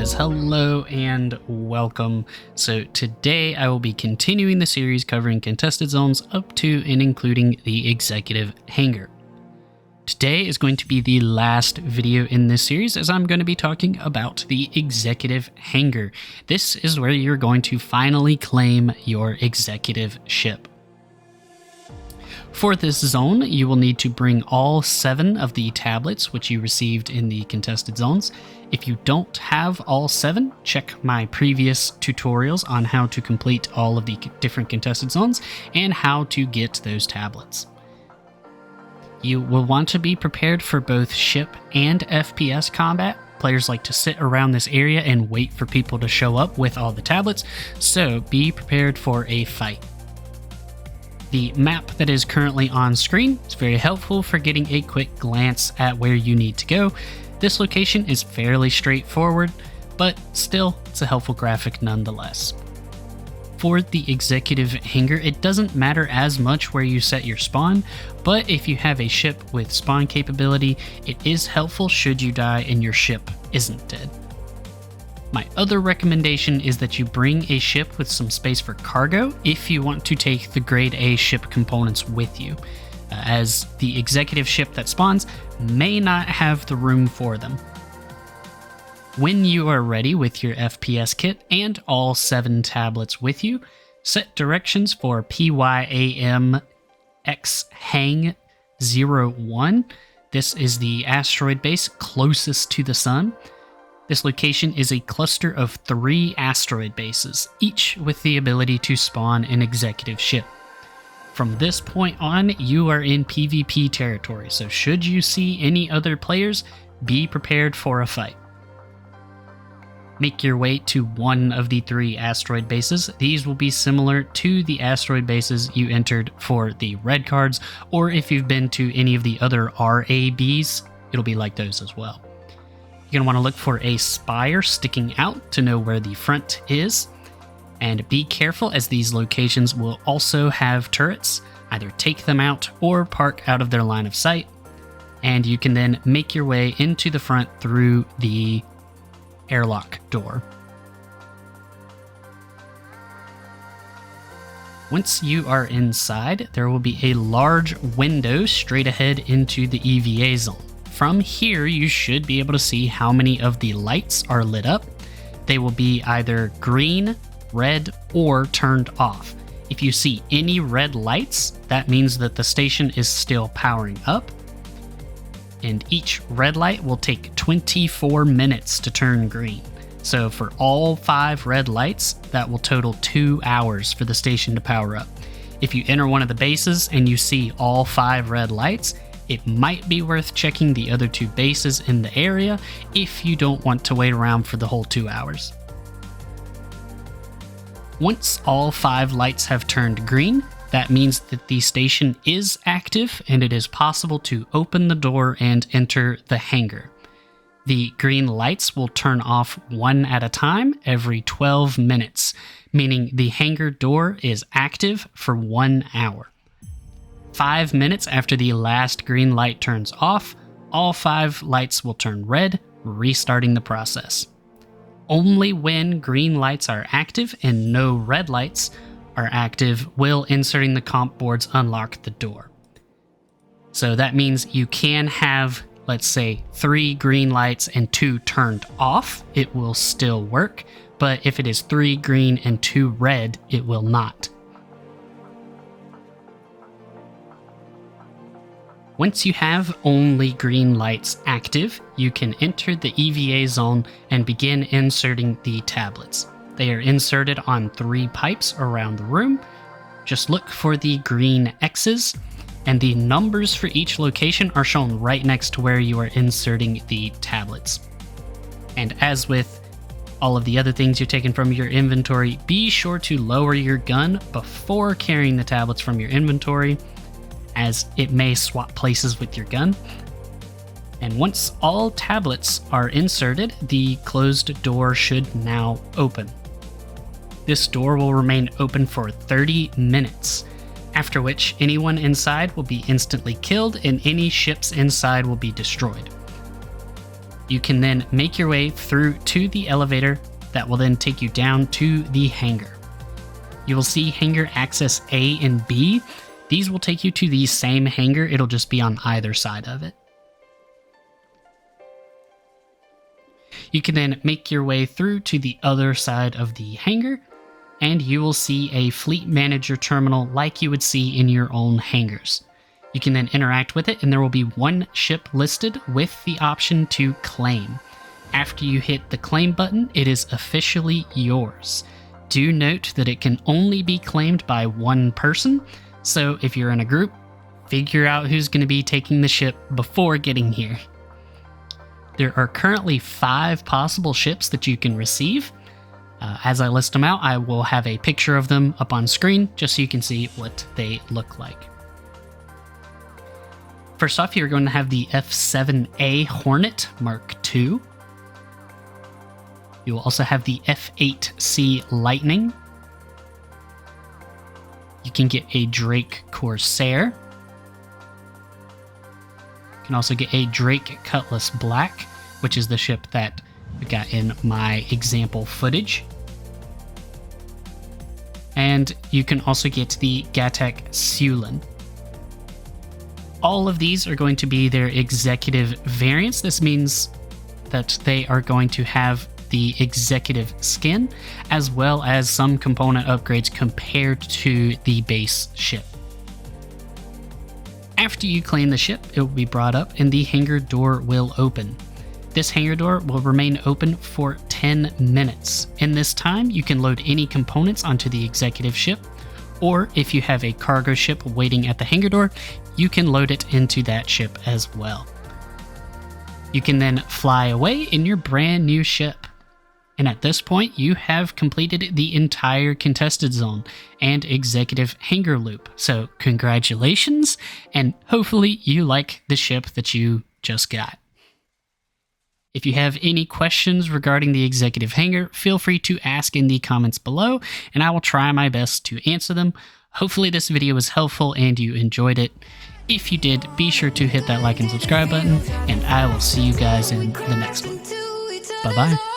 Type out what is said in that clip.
guys, hello and welcome. So today I will be continuing the series covering contested zones up to and including the executive hangar. Today is going to be the last video in this series as I'm going to be talking about the executive hangar. This is where you're going to finally claim your executive ship. For this zone, you will need to bring all 7 of the tablets which you received in the contested zones. If you don't have all 7, check my previous tutorials on how to complete all of the different contested zones and how to get those tablets. You will want to be prepared for both ship and FPS combat. Players like to sit around this area and wait for people to show up with all the tablets, so be prepared for a fight. The map that is currently on screen is very helpful for getting a quick glance at where you need to go. This location is fairly straightforward, but still, it's a helpful graphic nonetheless. For the executive hangar, it doesn't matter as much where you set your spawn, but if you have a ship with spawn capability, it is helpful should you die and your ship isn't dead. My other recommendation is that you bring a ship with some space for cargo if you want to take the grade A ship components with you, as the executive ship that spawns may not have the room for them. When you are ready with your FPS kit and all 7 tablets with you, set directions for PYAM X Hang 01. This is the asteroid base closest to the sun. This location is a cluster of 3 asteroid bases, each with the ability to spawn an executive ship. From this point on, you are in PvP territory, so should you see any other players, be prepared for a fight. Make your way to one of the 3 asteroid bases. These will be similar to the asteroid bases you entered for the red cards, or if you've been to any of the other RABs, it'll be like those as well. You're going to want to look for a spire sticking out to know where the front is. And be careful as these locations will also have turrets. Either take them out or park out of their line of sight. And you can then make your way into the front through the airlock door. Once you are inside, there will be a large window straight ahead into the EVA zone. From here, you should be able to see how many of the lights are lit up. They will be either green, red, or turned off. If you see any red lights, that means that the station is still powering up. And each red light will take 24 minutes to turn green. So for all 5 red lights, that will total 2 hours for the station to power up. If you enter one of the bases and you see all 5 red lights, it might be worth checking the other 2 bases in the area if you don't want to wait around for the whole 2 hours. Once all 5 lights have turned green, that means that the station is active and it is possible to open the door and enter the hangar. The green lights will turn off one at a time every 12 minutes, meaning the hangar door is active for 1 hour. 5 minutes after the last green light turns off, all 5 lights will turn red, restarting the process. Only when green lights are active and no red lights are active will inserting the comp boards unlock the door. So that means you can have, let's say, 3 green lights and 2 turned off. It will still work, but if it is 3 green and 2 red, it will not. Once you have only green lights active, you can enter the EVA zone and begin inserting the tablets. They are inserted on 3 pipes around the room. Just look for the green X's, and the numbers for each location are shown right next to where you are inserting the tablets. And as with all of the other things you're taking from your inventory, be sure to lower your gun before carrying the tablets from your inventory, as it may swap places with your gun. And once all tablets are inserted, the closed door should now open. This door will remain open for 30 minutes, after which anyone inside will be instantly killed and any ships inside will be destroyed. You can then make your way through to the elevator that will then take you down to the hangar. You will see hangar access A and B. These will take you to the same hangar, it'll just be on either side of it. You can then make your way through to the other side of the hangar, and you will see a fleet manager terminal like you would see in your own hangars. You can then interact with it, and there will be one ship listed with the option to claim. After you hit the claim button, it is officially yours. Do note that it can only be claimed by one person, so if you're in a group, figure out who's going to be taking the ship before getting here. There are currently 5 possible ships that you can receive. As I list them out, I will have a picture of them up on screen just so you can see what they look like. First off, you're going to have the F-7A Hornet Mark II. You will also have the F-8C Lightning. You can get a Drake Corsair. You can also get a Drake Cutlass Black, which is the ship that we got in my example footage. And you can also get the Gatek Sulin. All of these are going to be their executive variants. This means that they are going to have the executive skin, as well as some component upgrades compared to the base ship. After you claim the ship, it will be brought up and the hangar door will open. This hangar door will remain open for 10 minutes. In this time, you can load any components onto the executive ship, or if you have a cargo ship waiting at the hangar door, you can load it into that ship as well. You can then fly away in your brand new ship. And at this point, you have completed the entire contested zone and executive hangar loop. So congratulations, and hopefully you like the ship that you just got. If you have any questions regarding the executive hangar, feel free to ask in the comments below, and I will try my best to answer them. Hopefully this video was helpful and you enjoyed it. If you did, be sure to hit that like and subscribe button, and I will see you guys in the next one. Bye-bye.